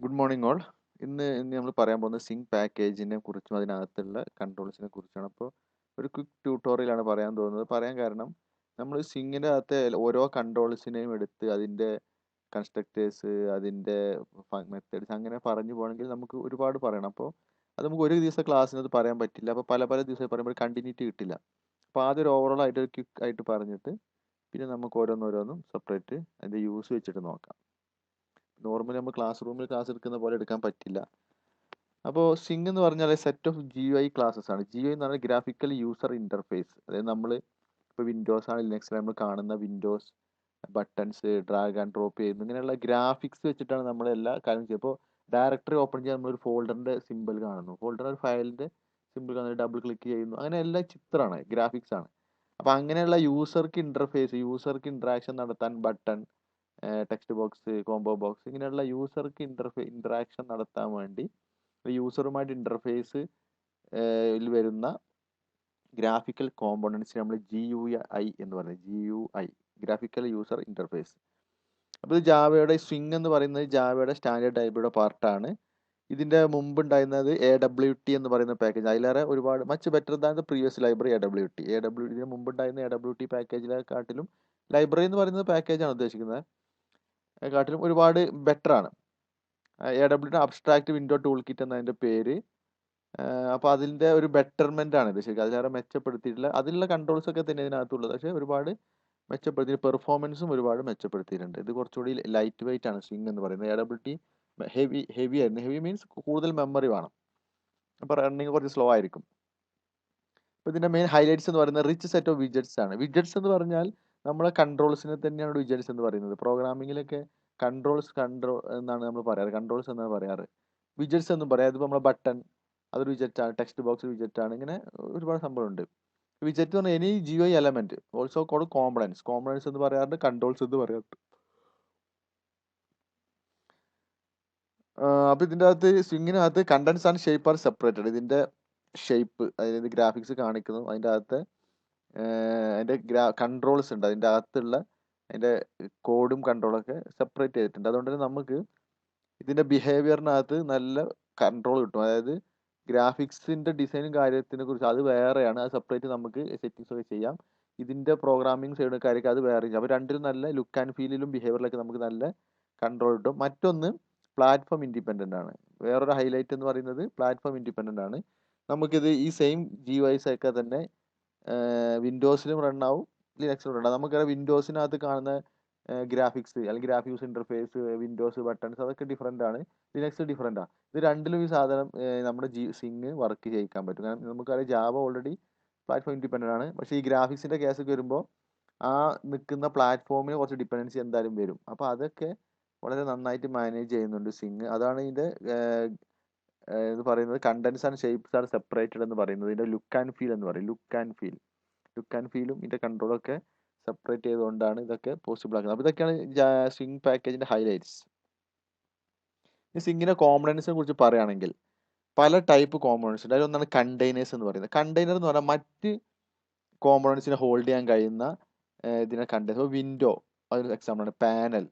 Good morning all. ഇന്ന് നമ്മൾ പറയാൻ പോകുന്നത് സിങ്ക് പാക്കേജിനെ കുറിച്ചും അതിനകത്തുള്ള കൺട്രോൾസിനെ കുറിച്ചാണ്. അപ്പോൾ ഒരു ക്വിക്ക് ട്യൂട്ടോറിയലാണ് പറയാൻ തോന്നുന്നത്. പറയാൻ കാരണം നമ്മൾ സിങ്കിൻ്റെ അകത്തെ ഓരോ കൺട്രോൾസിനെയും എടുത്ത് അതിൻ്റെ കൺസ്ട്രക്റ്റേഴ്സ്, അതിൻ്റെ മെത്തേഡ്സ് അങ്ങനെ പറഞ്ഞു പോകണമെങ്കിൽ നമുക്ക് ഒരുപാട് പറയണം. അപ്പോൾ അത് നമുക്ക് ഒരു ദിവസം ക്ലാസ്സിന് അത് പറയാൻ പറ്റില്ല. അപ്പോൾ പല പല ദിവസം പറയുമ്പോൾ കണ്ടിന്യൂറ്റി കിട്ടില്ല. അപ്പോൾ ആദ്യം ഒരു ഓവറോൾ ആയിട്ട് ഒരു ക്വിക്ക് ആയിട്ട് പറഞ്ഞിട്ട് പിന്നെ നമുക്ക് ഓരോന്നോരോന്നും സെപ്പറേറ്റ് അതിൻ്റെ യൂസ് വെച്ചിട്ട് നോക്കാം. നോർമലി നമ്മൾ ക്ലാസ് റൂമിൽ ക്ലാസ് എടുക്കുന്ന പോലെ എടുക്കാൻ പറ്റില്ല. അപ്പോൾ സിങ്ക് എന്ന് പറഞ്ഞാൽ സെറ്റ് ഓഫ് GUI ക്ലാസ്സസ് ആണ്. GUI എന്ന് പറഞ്ഞാൽ ഗ്രാഫിക്കൽ യൂസർ ഇന്റർഫേസ്. അതായത് നമ്മൾ ഇപ്പോൾ വിൻഡോസ് ആണ് ലിനക്സിൽ നമ്മൾ കാണുന്ന Windows buttons drag and drop ചെയ്യുന്നു, ഇങ്ങനെയുള്ള ഗ്രാഫിക്സ് വെച്ചിട്ടാണ് നമ്മൾ എല്ലാ കാര്യം ചെയ്യുക. ഇപ്പോൾ ഡയറക്ടറി ഓപ്പൺ ചെയ്യാൻ നമ്മളൊരു ഫോൾഡറിൻ്റെ സിമ്പിൾ കാണുന്നു, ഫോൾഡർ ഒരു ഫയലിൻ്റെ സിമ്പിൾ കാണുന്നു, ഡബിൾ ക്ലിക്ക് ചെയ്യുന്നു, അങ്ങനെ എല്ലാം ചിത്രമാണ്, ഗ്രാഫിക്സ് ആണ്. അപ്പോൾ അങ്ങനെയുള്ള യൂസർക്ക് ഇൻ്റർഫേസ്, യൂസർക്ക് ഇൻട്രാക്ഷൻ നടത്താൻ button, text box, combo box, ഇങ്ങനെയുള്ള യൂസർക്ക് ഇൻട്രാക്ഷൻ നടത്താൻ വേണ്ടി യൂസറുമായിട്ട് ഇൻ്റർഫേസ് വരുന്ന ഗ്രാഫിക്കൽ കോമ്പോണൻസിന് നമ്മൾ GUI എന്ന് പറയുന്നത്. GUI graphical user interface. അപ്പോൾ ഇത് ജാവയുടെ സ്വിംഗ് എന്ന് പറയുന്നത് ജാവയുടെ സ്റ്റാൻഡേർഡ് ലൈബ്രറിയുടെ പാർട്ടാണ്. ഇതിൻ്റെ മുമ്പ് ഉണ്ടായിരുന്നത് AWT എന്ന് പറയുന്ന പാക്കേജ്. അതിലേറെ ഒരുപാട് much better than the previous library AWT. ഇതിന് മുമ്പ് ഉണ്ടായിരുന്ന AWT പാക്കേജിനെക്കാട്ടിലും ലൈബ്രറി എന്ന് പറയുന്നത് പാക്കേജാണ് ഉദ്ദേശിക്കുന്നത്, കാട്ടിലും ഒരുപാട് ബെറ്റർ ആണ്. AWT abstract window tool kit എന്നതിൻ്റെ പേര്. അപ്പോൾ അതിൻ്റെ ഒരു ബെറ്റർമെൻ്റ് ആണ് ഇത്. ശരിക്കും അതിലേറെ മെച്ചപ്പെടുത്തിയിട്ടില്ല. അതിലുള്ള കൺട്രോൾസ് ഒക്കെ തന്നെ ഇതിനകത്തുള്ളത്, പക്ഷേ ഒരുപാട് മെച്ചപ്പെടുത്തി, പെർഫോമൻസും ഒരുപാട് മെച്ചപ്പെടുത്തിയിട്ടുണ്ട്. ഇത് കുറച്ചുകൂടി ലൈറ്റ് വെയിറ്റ് ആണ് സ്വിംഗ് എന്ന് പറയുന്നത്. AWT ഹെവി ആയിരുന്നു. ഹെവി മീൻസ് കൂടുതൽ മെമ്മറി വേണം, അപ്പോൾ റണ്ണിങ് കുറച്ച് സ്ലോ ആയിരിക്കും. അപ്പോൾ ഇതിൻ്റെ മെയിൻ ഹൈലൈറ്റ്സ് എന്ന് പറയുന്നത് റിച്ച് സെറ്റ് ഓഫ് വിജറ്റ്സ് ആണ്. വിജറ്റ്സ് എന്ന് പറഞ്ഞാൽ നമ്മളെ കൺട്രോൾസിനെ തന്നെയാണ് വിജറ്റ്സ് എന്ന് പറയുന്നത്. പ്രോഗ്രാമിങ്ങിലൊക്കെ കൺട്രോൾ എന്നാണ് നമ്മൾ പറയാറ്, കൺട്രോൾസ് എന്നാണ് പറയാറ്. വിജറ്റ്സ് എന്നും പറയാം. അതിപ്പോൾ നമ്മളെ ബട്ടൺ അതൊരു വിജറ്റാണ്, ടെക്സ്റ്റ് ബോക്സ് വിജറ്റാണ്, ഇങ്ങനെ ഒരുപാട് സംഭവമുണ്ട്. വിജറ്റ് എന്ന് പറഞ്ഞാൽ any GUI element, also called components. Components എന്ന് പറയാറുണ്ട്, കൺട്രോൾസ് എന്ന് പറയാറുണ്ട്. അപ്പോൾ ഇതിൻ്റെ അകത്ത് സ്വിങ്ങിനകത്ത് contents and shape are separated. ഇതിൻ്റെ ഷേപ്പ്, അതായത് ഗ്രാഫിക്സ് കാണിക്കുന്നു, അതിൻ്റെ അകത്ത് അതിൻ്റെ കൺട്രോൾസ് ഉണ്ട്, അതിൻ്റെ അകത്തുള്ള അതിൻ്റെ കോഡും കൺട്രോളൊക്കെ സെപ്പറേറ്റ് ചെയ്തിട്ടുണ്ട്. അതുകൊണ്ട് തന്നെ നമുക്ക് ഇതിൻ്റെ ബിഹേവിയറിനകത്ത് നല്ല കൺട്രോൾ കിട്ടും. അതായത് ഗ്രാഫിക്സിൻ്റെ ഡിസൈനും കാര്യത്തിനെ കുറിച്ച് അത് വേറെയാണ്, അത് സെപ്പറേറ്റ് നമുക്ക് സെറ്റിങ്സ് ഒക്കെ ചെയ്യാം. ഇതിൻ്റെ പ്രോഗ്രാമിംഗ് സൈഡ് കാര്യമൊക്കെ അത് വേറെ ചെയ്യാം. അപ്പോൾ രണ്ടിലും നല്ല ലുക്ക് ആൻഡ് ഫീലിലും ബിഹേവിയറിലൊക്കെ നമുക്ക് നല്ല കൺട്രോൾ കിട്ടും. മറ്റൊന്ന് പ്ലാറ്റ്ഫോം ഇൻഡിപെൻഡൻ്റ് ആണ്. വേറൊരു ഹൈലൈറ്റ് എന്ന് പറയുന്നത് പ്ലാറ്റ്ഫോം ഇൻഡിപെൻഡൻ്റ് ആണ്. നമുക്കിത് ഈ സെയിം GUIs ഒക്കെ തന്നെ വിൻഡോസിലും റൺ ആവും, ലിനക്സിലും റൺ ആവും. നമുക്കറിയാം വിൻഡോസിനകത്ത് കാണുന്ന ഗ്രാഫിക്സ് അല്ലെങ്കിൽ graphic user interface, Windows buttons അതൊക്കെ ഡിഫറൻ്റ് ആണ്, ലിനക്സ് ഡിഫറൻ്റ് ആണ്. ഇത് രണ്ടിലും ഈ സാധനം നമ്മുടെ സിങ് വർക്ക് ചെയ്യിക്കാൻ പറ്റും. കാരണം നമുക്കറിയാം ജാവ ഓൾറെഡി പ്ലാറ്റ്ഫോം ഇൻഡിപെൻഡൻ്റ് ആണ്. പക്ഷേ ഈ ഗ്രാഫിക്സിൻ്റെ കേസൊക്കെ വരുമ്പോൾ ആ നിൽക്കുന്ന പ്ലാറ്റ്ഫോമിന് കുറച്ച് ഡിപ്പെൻഡൻസി എന്തായാലും വരും. അപ്പോൾ അതൊക്കെ വളരെ നന്നായിട്ട് മാനേജ് ചെയ്യുന്നുണ്ട് സിങ്. അതാണ് ഇതിൻ്റെ ഇത് പറയുന്നത് contents and shapes are separated എന്ന് പറയുന്നത്. ഇതിൻ്റെ ലുക്ക് ആൻഡ് ഫീൽ എന്ന് പറയും. ലുക്ക് ആൻഡ് ഫീലും ഇതിൻ്റെ കൺട്രോളൊക്കെ സെപ്പറേറ്റ് ചെയ്തുകൊണ്ടാണ് ഇതൊക്കെ പോസിബിൾ ആക്കുന്നത്. അപ്പോൾ ഇതൊക്കെയാണ് സ്വിംഗ് പാക്കേജിൻ്റെ ഹൈലൈറ്റ്സ്. ഈ സ്വിങ്ങിൻ്റെ കോമ്പണൻസിനെ കുറിച്ച് പറയുകയാണെങ്കിൽ പല ടൈപ്പ് കോമ്പണൻസ് ഉണ്ട്. അതിലൊന്നാണ് കണ്ടെയ്നേഴ്സ് എന്ന് പറയുന്നത്. കണ്ടെയ്നർ എന്ന് പറഞ്ഞാൽ മറ്റ് കോമ്പണൻസിനെ ഹോൾഡ് ചെയ്യാൻ കഴിയുന്ന ഇതിനെ കണ്ടെയ്നർ. ഇപ്പോൾ വിൻഡോ അതൊരു എക്സാമ്പിളാണ്, പാനൽ,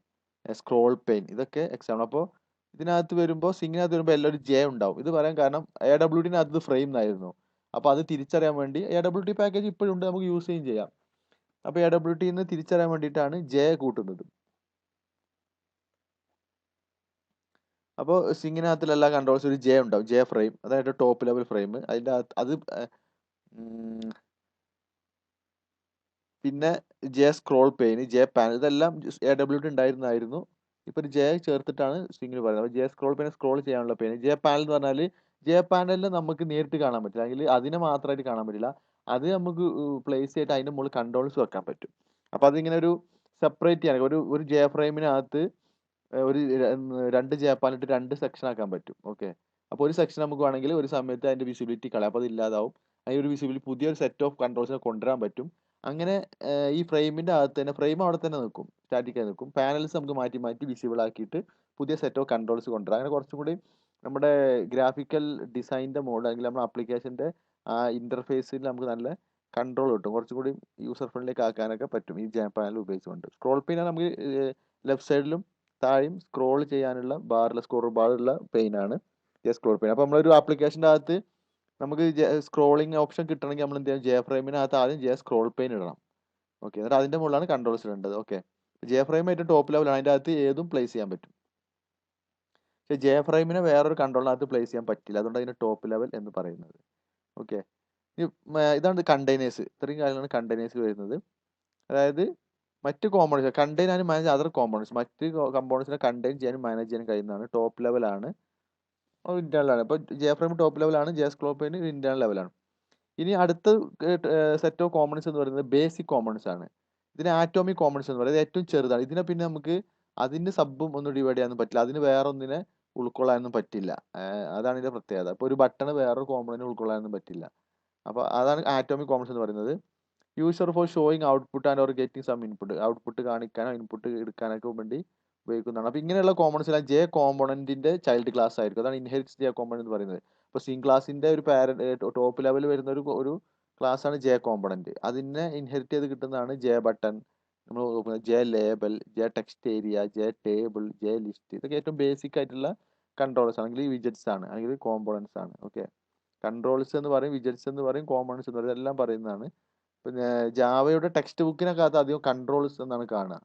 സ്ക്രോൾ പെയിൻ, ഇതൊക്കെ എക്സാമ്പിൾ. അപ്പോൾ ഇതിനകത്ത് വരുമ്പോൾ സിങ്ങിനകത്ത് വരുമ്പോൾ എല്ലാം ഒരു J ഉണ്ടാവും. ഇത് പറയാൻ കാരണം AWTനകത്ത് ഫ്രെയിം എന്നായിരുന്നു. അപ്പോൾ അത് തിരിച്ചറിയാൻ വേണ്ടി AWT പാക്കേജ് ഇപ്പോഴും ഉണ്ട്, നമുക്ക് യൂസ് ചെയ്യുകയും ചെയ്യാം. അപ്പോൾ AWTയിൽ നിന്ന് തിരിച്ചറിയാൻ വേണ്ടിയിട്ടാണ് J കൂട്ടുന്നത്. അപ്പോൾ സിങ്ങിനകത്തുള്ള എല്ലാ കൺട്രോൾസും ഒരു J ഉണ്ടാവും, J ഫ്രെയിം, അതായത് ടോപ്പ് ലെവൽ ഫ്രെയിം. അതിൻ്റെ അത് പിന്നെ J scroll pain, J panel, ഇതെല്ലാം AWT ഉണ്ടായിരുന്നായിരുന്നു. ഇപ്പോൾ ഒരു J ചേർത്തിട്ടാണ് സ്വിങ്ങിൽ പറയുന്നത്. അപ്പോൾ J സ്ക്രോൾ പെയിൻ സ്ക്രോൾ ചെയ്യാനുള്ള പെയിൻ. J പാനൽ എന്ന് പറഞ്ഞാൽ J പാനലിൽ നമുക്ക് നേരിട്ട് കാണാൻ പറ്റില്ല, അല്ലെങ്കിൽ അതിനെ മാത്രമായിട്ട് കാണാൻ പറ്റില്ല. അത് നമുക്ക് പ്ലേസ് ചെയ്തിട്ട് അതിൻ്റെ മുകളിൽ കൺട്രോൾസ് വെക്കാൻ പറ്റും. അപ്പോൾ അതിങ്ങനെ ഒരു സെപ്പറേറ്റ് ചെയ്യാൻ ഒരു J ഫ്രെയിമിനകത്ത് ഒരു 2 J പാനൽ ഇട്ട് 2 സെക്ഷൻ ആക്കാൻ പറ്റും. ഓക്കെ, അപ്പോൾ ഒരു സെക്ഷൻ നമുക്ക് വേണമെങ്കിൽ ഒരു സമയത്ത് അതിൻ്റെ വിസിബിലിറ്റി കളയാം, അപ്പോൾ അത് ഇല്ലാതാവും. അതിന് ഒരു വിസിബിലിറ്റി പുതിയൊരു സെറ്റ് ഓഫ് കൺട്രോൾസിനെ കൊണ്ടുവരാൻ പറ്റും. അങ്ങനെ ഈ ഫ്രെയിമിൻ്റെ അകത്ത് തന്നെ ഫ്രെയിം അവിടെ തന്നെ നിൽക്കും, സ്റ്റാറ്റിക്കായി നിൽക്കും. പാനൽസ് നമുക്ക് മാറ്റി മാറ്റി വിസിബിൾ ആക്കിയിട്ട് പുതിയ സെറ്റ് ഓഫ് കൺട്രോൾസ് കൊണ്ടുവരാം. അങ്ങനെ കുറച്ചും കൂടി നമ്മുടെ ഗ്രാഫിക്കൽ ഡിസൈനിൻ്റെ മോഡ് അല്ലെങ്കിൽ നമ്മുടെ ആപ്ലിക്കേഷൻ്റെ ആ ഇൻ്റർഫേസിൽ നമുക്ക് നല്ല കൺട്രോൾ കിട്ടും. കുറച്ചും കൂടി യൂസർ ഫ്രണ്ട്ലിക്ക് ആക്കാനൊക്കെ പറ്റും ഈ പാനൽ ഉപയോഗിച്ചുകൊണ്ട്. സ്ക്രോൾ പെയിൻ നമുക്ക് ലെഫ്റ്റ് സൈഡിലും താഴെയും സ്ക്രോൾ ചെയ്യാനുള്ള ബാറിൽ സ്ക്രോൾ ബാറുള്ള പെയിനാണ് ജെ സ്ക്രോൾ പെയിൻ. അപ്പോൾ നമ്മളൊരു ആപ്ലിക്കേഷൻ്റെ അകത്ത് നമുക്ക് സ്ക്രോളിംഗ് ഓപ്ഷൻ കിട്ടണമെങ്കിൽ നമ്മൾ എന്ത് ചെയ്യണം, ജെ ഫ്രെയിമിനകത്ത് ആദ്യം ജെ സ്ക്രോൾ പെയിൻ ഇടണം. ഓക്കെ, എന്നിട്ട് അതിൻ്റെ മുകളിലാണ് കൺട്രോൾസ് ഇടേണ്ടത്. ഓക്കെ, ജെ ഫ്രെയിം ഏറ്റവും ടോപ്പ് ലെവലാണ്, അതിൻ്റെ അകത്ത് ഏതും പ്ലേസ് ചെയ്യാൻ പറ്റും. പക്ഷേ ജെ ഫ്രെയിമിനെ വേറൊരു കൺട്രോളിനകത്ത് പ്ലേസ് ചെയ്യാൻ പറ്റില്ല, അതുകൊണ്ട് അതിന് ടോപ്പ് ലെവൽ എന്ന് പറയുന്നത്. ഓക്കെ, ഇതാണ് കണ്ടെയ്നേഴ്സ്. ഇത്രയും കാര്യങ്ങളാണ് കണ്ടെയ്നേഴ്സ് വരുന്നത്. അതായത് മറ്റ് components contain and manage other components, മറ്റ് കമ്പോണൻസിനെ കണ്ടെയ്ൻ ചെയ്യാനും മാനേജ് ചെയ്യാനും കഴിയുന്നതാണ്. ടോപ്പ് ലെവലാണ്, ഇന്റേണൽ ആണ്. ഇപ്പോൾ ജെ ഫ്രെയിം ടോപ്പ് ലെവലാണ്, ജെ സ്ക്രോൾ പെയിൻ ഇന്റേണൽ ലെവലാണ്. ഇനി അടുത്ത സെറ്റ് ഓഫ് കോമ്പോണൻസ് എന്ന് പറയുന്നത് ബേസിക് കോമ്പോണൻസ് ആണ്. ഇതിന് ആറ്റോമിക് കോമ്പോണൻസ് എന്ന് പറയുന്നത് ഏറ്റവും ചെറുതാണ്. ഇതിനെ പിന്നെ നമുക്ക് അതിന് സബും ഒന്നും ഡിവൈഡ് ചെയ്യാനൊന്നും പറ്റില്ല, അതിന് വേറെ ഒന്നിനെ ഉൾക്കൊള്ളാനൊന്നും പറ്റില്ല. അതാണ് ഇതിന്റെ പ്രത്യേകത. ഇപ്പോൾ ഒരു ബട്ടണ് വേറൊരു കോമ്പോണൻറ്റ് ഉൾക്കൊള്ളാനൊന്നും പറ്റില്ല. അപ്പോൾ അതാണ് ആറ്റോമിക് കോമ്പോണൻസ് എന്ന് പറയുന്നത്. User for showing output and or getting some input, output കാണിക്കാനോ ഇൻപുട്ട് എടുക്കാനൊക്കെ വേണ്ടി ഉപയോഗിക്കുന്നതാണ്. അപ്പോൾ ഇങ്ങനെയുള്ള കോമ്പോണൻസ് ജെ കോമ്പോണന്റിന്റെ ചൈൽഡ് ക്ലാസ് ആയിരിക്കും. അതാണ് ഇൻഹെറിറ്റ്സ് ജെ കോമ്പോണന്റ് എന്ന് പറയുന്നത്. ഇപ്പോൾ സിംഗ് ക്ലാസിന്റെ ഒരു ടോപ്പ് ലെവൽ വരുന്ന ഒരു ക്ലാസ് ആണ് ജെ കോമ്പോണന്റ്. അതിനെ ഇൻഹെറിറ്റ് ചെയ്ത് കിട്ടുന്നതാണ് ജെ ബട്ടൺ, നമ്മൾ J label, J text area, J table, J list. ഇതൊക്കെ ഏറ്റവും ബേസിക് ആയിട്ടുള്ള കൺട്രോൾസ് ആണെങ്കിൽ വിജറ്റ്സ് ആണ്, അല്ലെങ്കിൽ കോമ്പോണൻസ് ആണ്. ഓക്കെ, കൺട്രോൾസ് എന്ന് പറയും, വിജറ്റ്സ് എന്ന് പറയും, കോമ്പോണൻസ് എന്ന് പറയും, എല്ലാം പറയുന്നതാണ്. പിന്നെ ജാവയുടെ ടെക്സ്റ്റ് ബുക്കിനൊക്കെ അത് അധികം കൺട്രോൾസ് എന്നാണ് കാണുക.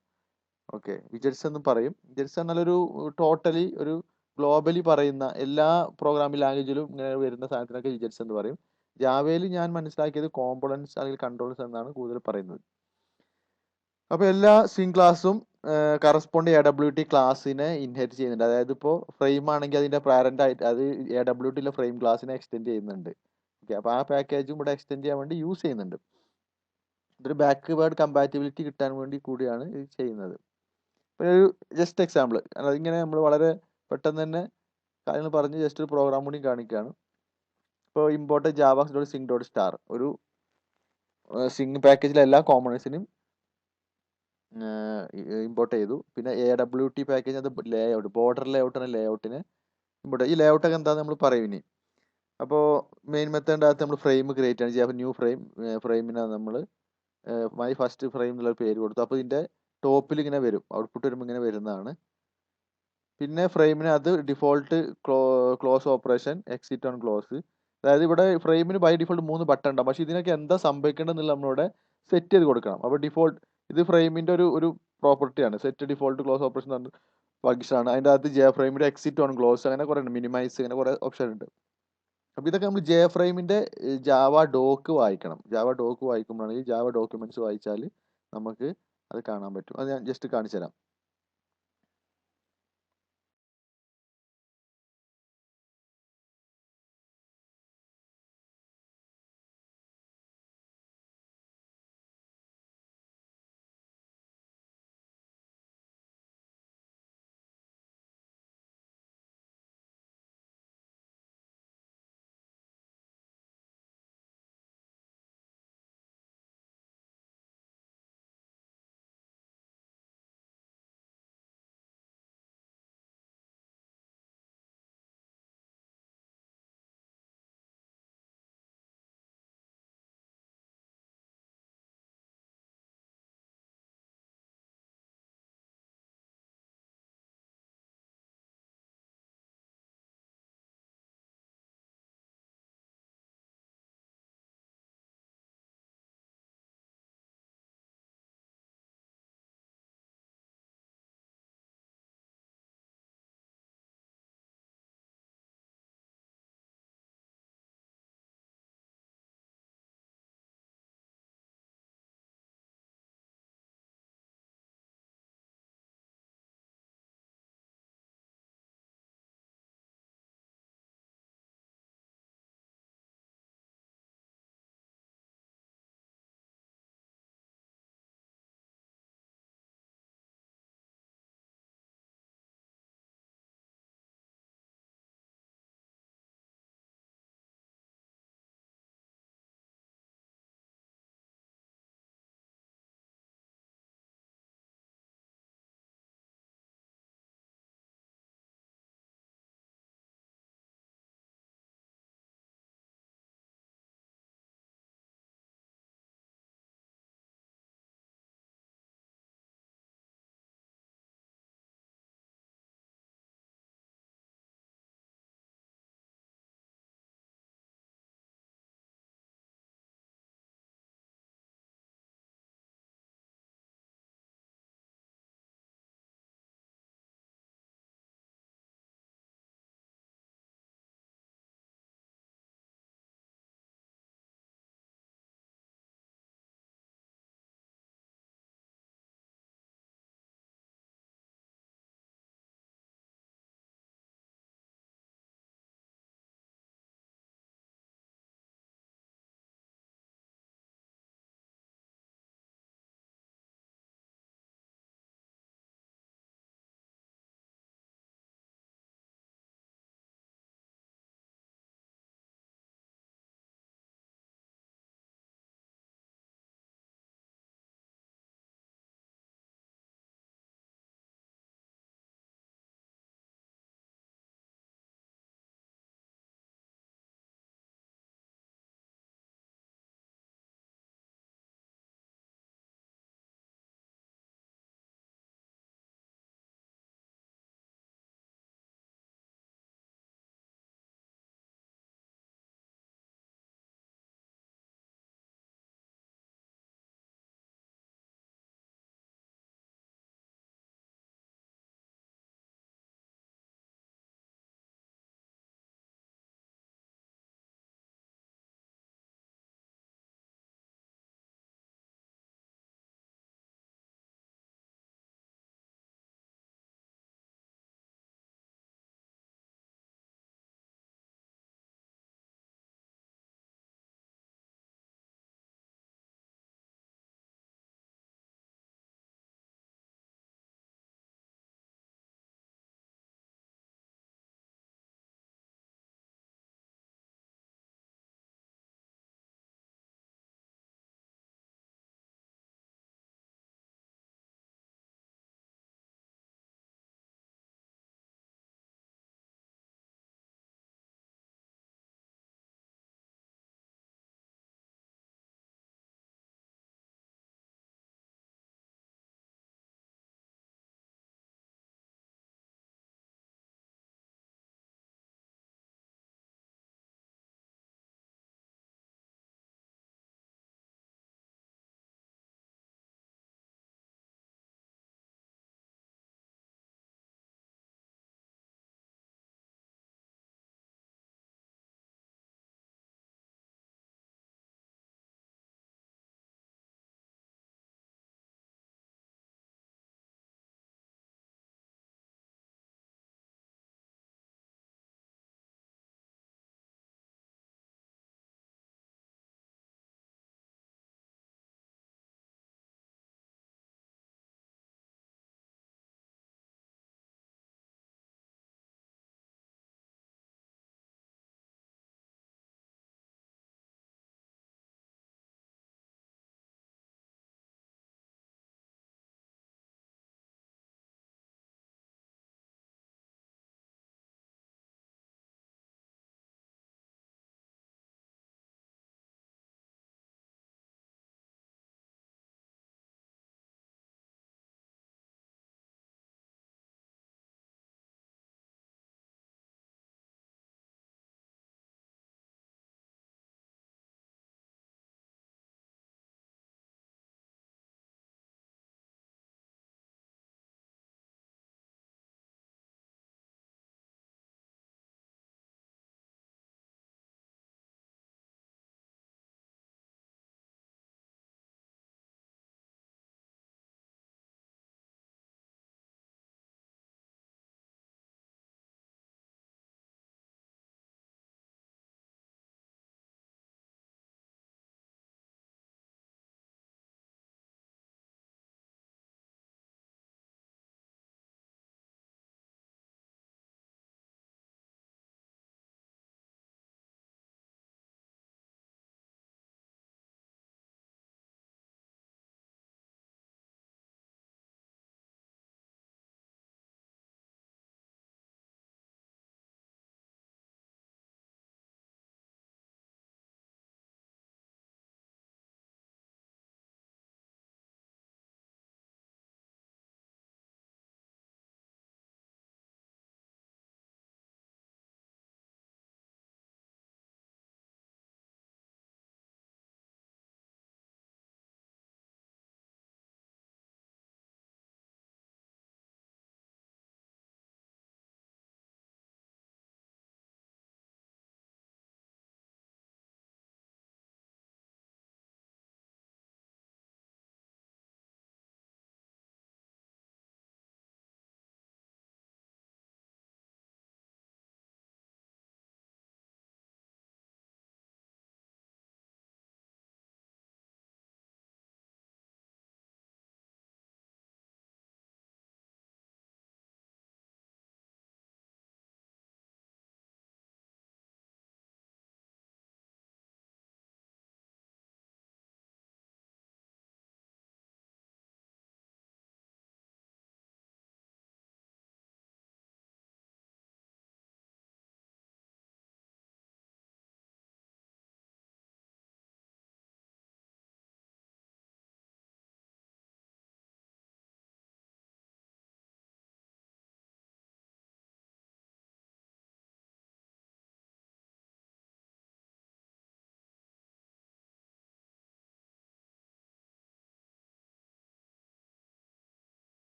ഓക്കെ, വിജറ്റ്സ് എന്ന് പറയും. വിജറ്റ്സ് എന്നാൽ ഒരു ടോട്ടലി ഒരു ഗ്ലോബലി പറയുന്ന എല്ലാ പ്രോഗ്രാമിംഗ് ലാംഗ്വേജിലും ഇങ്ങനെ വരുന്ന സാധനത്തിനൊക്കെ വിജറ്റ്സ് എന്ന് പറയും. ജാവയിൽ ഞാൻ മനസ്സിലാക്കിയത് കോമ്പോണൻസ് അല്ലെങ്കിൽ കൺട്രോൾസ് എന്നാണ് കൂടുതൽ പറയുന്നത്. അപ്പോൾ എല്ലാ സ്വിംഗ് ക്ലാസ്സും കറസ്പോണ്ട് AWT ക്ലാസ്സിനെ ഇൻഹെറിറ്റ് ചെയ്യുന്നുണ്ട്. അതായത് ഇപ്പോൾ ഫ്രെയിം ആണെങ്കിൽ അതിന്റെ പാരന്റ് ആയിട്ട് അത് AWTയിലെ ഫ്രെയിം ക്ലാസ്സിനെ എക്സ്റ്റെൻഡ് ചെയ്യുന്നുണ്ട്. ഓക്കെ, അപ്പോൾ ആ പാക്കേജും ഇവിടെ എക്സ്റ്റെൻഡ് ചെയ്യാൻ വേണ്ടി യൂസ് ചെയ്യുന്നുണ്ട്. ഇതൊരു ബാക്ക്വേർഡ് കമ്പാറ്റിബിലിറ്റി കിട്ടാൻ വേണ്ടി കൂടിയാണ് ഇത് ചെയ്യുന്നത്. പിന്നെ ഒരു ജസ്റ്റ് എക്സാമ്പിൾ, അതിങ്ങനെ നമ്മൾ വളരെ പെട്ടെന്ന് തന്നെ കാര്യങ്ങൾ പറഞ്ഞ് ജസ്റ്റ് ഒരു പ്രോഗ്രാം കൂടി കാണിക്കുകയാണ്. ഇപ്പോൾ ഇമ്പോർട്ട് ജാവാസ് ഡോട്ട് സിംഗ് ഡോട്ട് സ്റ്റാർ, ഒരു സിംഗ് പാക്കേജിലെ എല്ലാ കോമ്പോണൻസിനും ഇമ്പോർട്ട് ചെയ്തു. പിന്നെ AWT പാക്കേജ് അത് ലേഔട്ട്, ബോർഡർ ലേഔട്ടാണ് ലേഔട്ടിന് ഇമ്പോർട്ട്. ഈ ലേഔട്ടൊക്കെ എന്താണെന്ന് നമ്മൾ പറയും ഇനി. അപ്പോൾ മെയിൻ മെത്തേഡിൻ്റെ അകത്ത് നമ്മൾ ഫ്രെയിം ക്രിയേറ്റ് ആണ് ചെയ്യുക. ന്യൂ ഫ്രെയിം, ഫ്രെയിമിനെ നമ്മൾ മൈ ഫസ്റ്റ് ഫ്രെയിം എന്നുള്ള പേര് കൊടുത്തു. അപ്പോൾ ഇതിൻ്റെ ടോപ്പിൽ ഇങ്ങനെ വരും, ഔട്ട്പുട്ട് വരുമ്പോൾ ഇങ്ങനെ വരുന്നതാണ്. പിന്നെ ഫ്രെയിമിന് അത് default close operation, exit on close. അതായത് ഇവിടെ ഫ്രെയിമിന് ബൈ ഡിഫോൾട്ട് 3 ബട്ടൺ ഉണ്ടാവും, പക്ഷേ ഇതിനൊക്കെ എന്താ സംഭവിക്കേണ്ടതെന്നുള്ള നമ്മളിവിടെ സെറ്റ് ചെയ്ത് കൊടുക്കണം. അപ്പോൾ ഡിഫോൾട്ട് ഇത് ഫ്രെയിമിൻ്റെ ഒരു പ്രോപ്പർട്ടിയാണ്. സെറ്റ് ഡിഫോൾട്ട് ക്ലോസ് ഓപ്പറേഷൻ എന്ന് ഫംഗ്ഷൻ ആണ്. അതിൻ്റെ അകത്ത് ജെ ഫ്രെയിമിൻ്റെ എക്സിറ്റ് ഓൺ ക്ലോസ് അങ്ങനെ കുറേ ഉണ്ട്, മിനിമൈസ്, അങ്ങനെ കുറേ ഓപ്ഷൻ ഉണ്ട്. അപ്പോൾ ഇതൊക്കെ നമ്മൾ ജെ ഫ്രെയിമിൻ്റെ ജാവ ഡോക്ക് വായിക്കണം. ജാവ ഡോക്ക് വായിക്കുമ്പോഴാണെങ്കിൽ ജാവ ഡോക്യുമെന്റ്സ് വായിച്ചാൽ നമുക്ക് അത് കാണാൻ പറ്റും. അത് ഞാൻ ജസ്റ്റ് കാണിച്ചു തരാം.